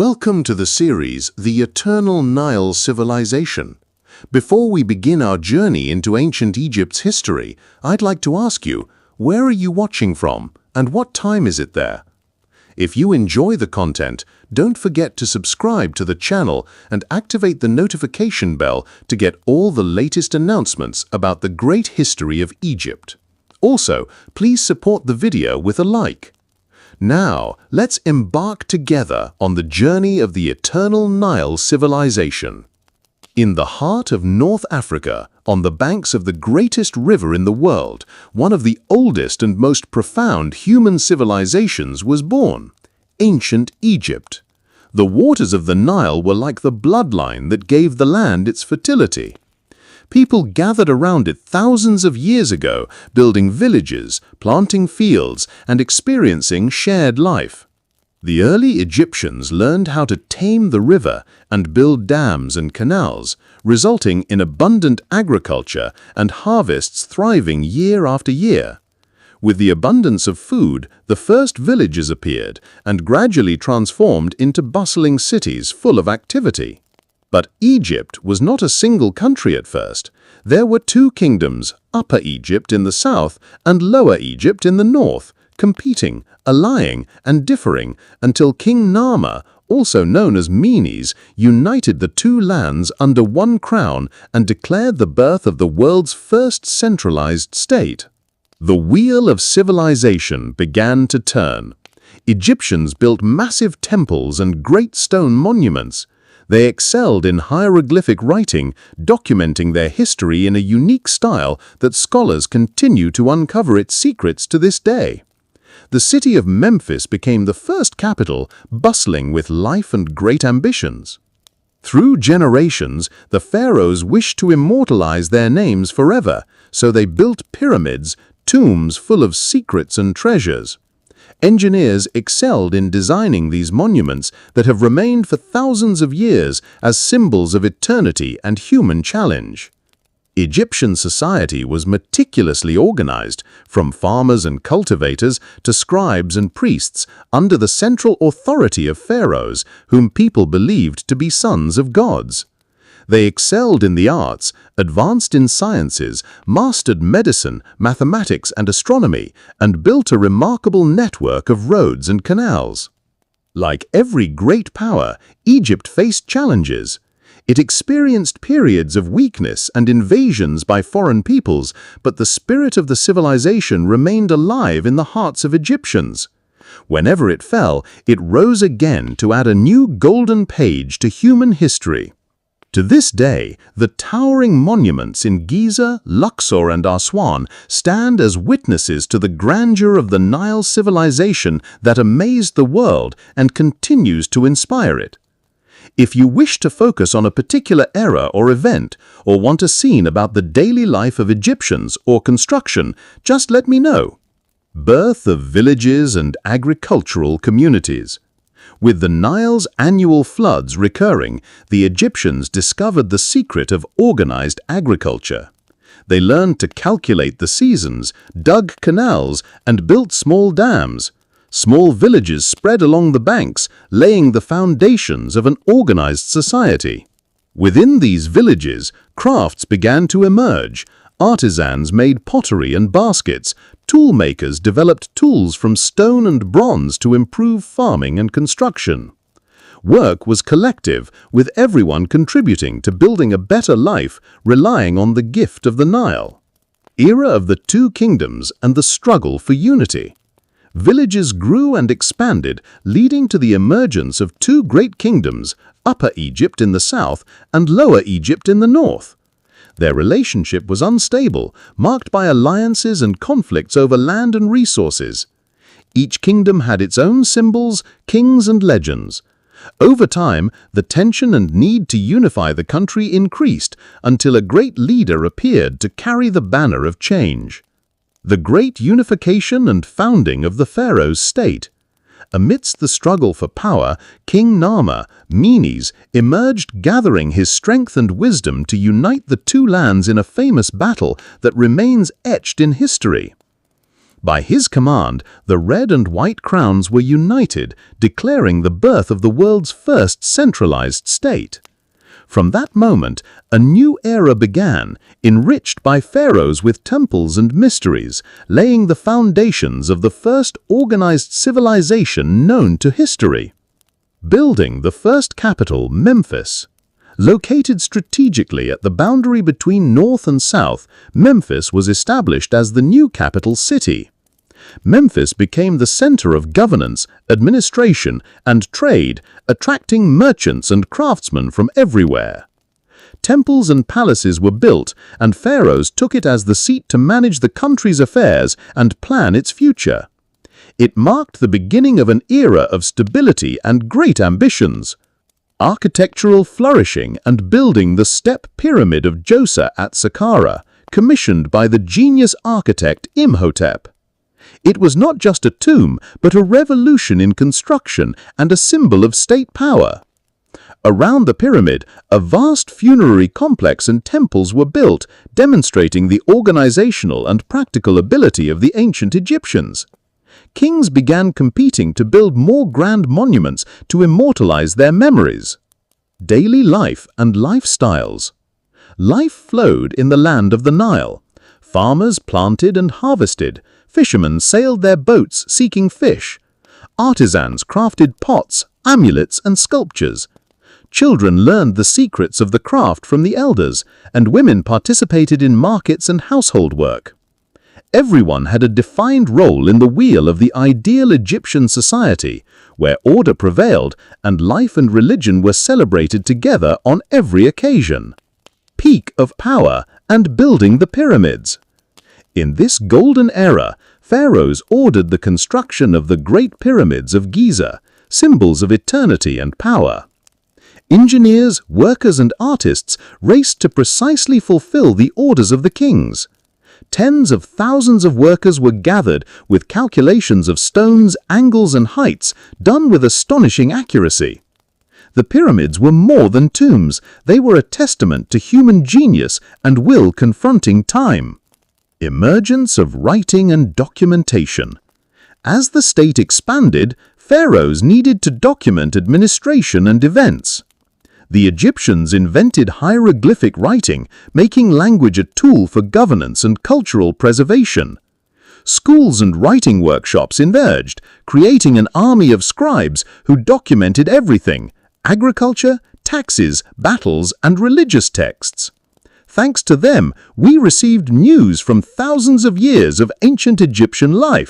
Welcome to the series, The Eternal Nile Civilization. Before we begin our journey into ancient Egypt's history, I'd like to ask you, where are you watching from, and what time is it there? If you enjoy the content, don't forget to subscribe to the channel and activate the notification bell to get all the latest announcements about the great history of Egypt. Also, please support the video with a like. Now, let's embark together on the journey of the Eternal Nile Civilization. In the heart of North Africa, on the banks of the greatest river in the world, one of the oldest and most profound human civilizations was born: ancient Egypt. The waters of the Nile were like the bloodline that gave the land its fertility. People gathered around it thousands of years ago, building villages, planting fields, and experiencing shared life. The early Egyptians learned how to tame the river and build dams and canals, resulting in abundant agriculture and harvests thriving year after year. With the abundance of food, the first villages appeared and gradually transformed into bustling cities full of activity. But Egypt was not a single country at first. There were two kingdoms, Upper Egypt in the south and Lower Egypt in the north, competing, allying, and differing until King Narmer, also known as Menes, united the two lands under one crown and declared the birth of the world's first centralized state. The wheel of civilization began to turn. Egyptians built massive temples and great stone monuments. They excelled in hieroglyphic writing, documenting their history in a unique style that scholars continue to uncover its secrets to this day. The city of Memphis became the first capital, bustling with life and great ambitions. Through generations, the pharaohs wished to immortalize their names forever, so they built pyramids, tombs full of secrets and treasures. Engineers excelled in designing these monuments that have remained for thousands of years as symbols of eternity and human challenge. Egyptian society was meticulously organized, from farmers and cultivators to scribes and priests, under the central authority of pharaohs, whom people believed to be sons of gods. They excelled in the arts, advanced in sciences, mastered medicine, mathematics, and astronomy, and built a remarkable network of roads and canals. Like every great power, Egypt faced challenges. It experienced periods of weakness and invasions by foreign peoples, but the spirit of the civilization remained alive in the hearts of Egyptians. Whenever it fell, it rose again to add a new golden page to human history. To this day, the towering monuments in Giza, Luxor, and Aswan stand as witnesses to the grandeur of the Nile civilization that amazed the world and continues to inspire it. If you wish to focus on a particular era or event, or want a scene about the daily life of Egyptians or construction, just let me know. Birth of villages and agricultural communities. With the Nile's annual floods recurring, the Egyptians discovered the secret of organized agriculture. They learned to calculate the seasons, dug canals, and built small dams. Small villages spread along the banks, laying the foundations of an organized society. Within these villages, crafts began to emerge. Artisans made pottery and baskets. Tool makers developed tools from stone and bronze to improve farming and construction. Work was collective, with everyone contributing to building a better life, relying on the gift of the Nile. Era of the two kingdoms and the struggle for unity. Villages grew and expanded, leading to the emergence of two great kingdoms, Upper Egypt in the south and Lower Egypt in the north. Their relationship was unstable, marked by alliances and conflicts over land and resources. Each kingdom had its own symbols, kings, and legends. Over time, the tension and need to unify the country increased until a great leader appeared to carry the banner of change. The great unification and founding of the pharaoh's state. Amidst the struggle for power, King Narmer, Menes, emerged, gathering his strength and wisdom to unite the two lands in a famous battle that remains etched in history. By his command, the red and white crowns were united, declaring the birth of the world's first centralized state. From that moment, a new era began, enriched by pharaohs with temples and mysteries, laying the foundations of the first organized civilization known to history. Building the first capital, Memphis. Located strategically at the boundary between north and south, Memphis was established as the new capital city. Memphis became the center of governance, administration, and trade, attracting merchants and craftsmen from everywhere. Temples and palaces were built, and pharaohs took it as the seat to manage the country's affairs and plan its future. It marked the beginning of an era of stability and great ambitions. Architectural flourishing and building the step pyramid of Djoser at Saqqara, commissioned by the genius architect Imhotep. It was not just a tomb, but a revolution in construction and a symbol of state power. Around the pyramid, a vast funerary complex and temples were built, demonstrating the organizational and practical ability of the ancient Egyptians. Kings began competing to build more grand monuments to immortalize their memories. Daily life and lifestyles. Life flowed in the land of the Nile. Farmers planted and harvested. Fishermen sailed their boats seeking fish. Artisans crafted pots, amulets, and sculptures. Children learned the secrets of the craft from the elders, and women participated in markets and household work. Everyone had a defined role in the wheel of the ideal Egyptian society, where order prevailed and life and religion were celebrated together on every occasion. Peak of power and building the pyramids. In this golden era, pharaohs ordered the construction of the Great Pyramids of Giza, symbols of eternity and power. Engineers, workers, and artists raced to precisely fulfill the orders of the kings. Tens of thousands of workers were gathered with calculations of stones, angles, and heights done with astonishing accuracy. The pyramids were more than tombs. They were a testament to human genius and will confronting time. Emergence of writing and documentation. As the state expanded, pharaohs needed to document administration and events. The Egyptians invented hieroglyphic writing, making language a tool for governance and cultural preservation. Schools and writing workshops emerged, creating an army of scribes who documented everything: agriculture, taxes, battles, and religious texts. Thanks to them, we received news from thousands of years of ancient Egyptian life.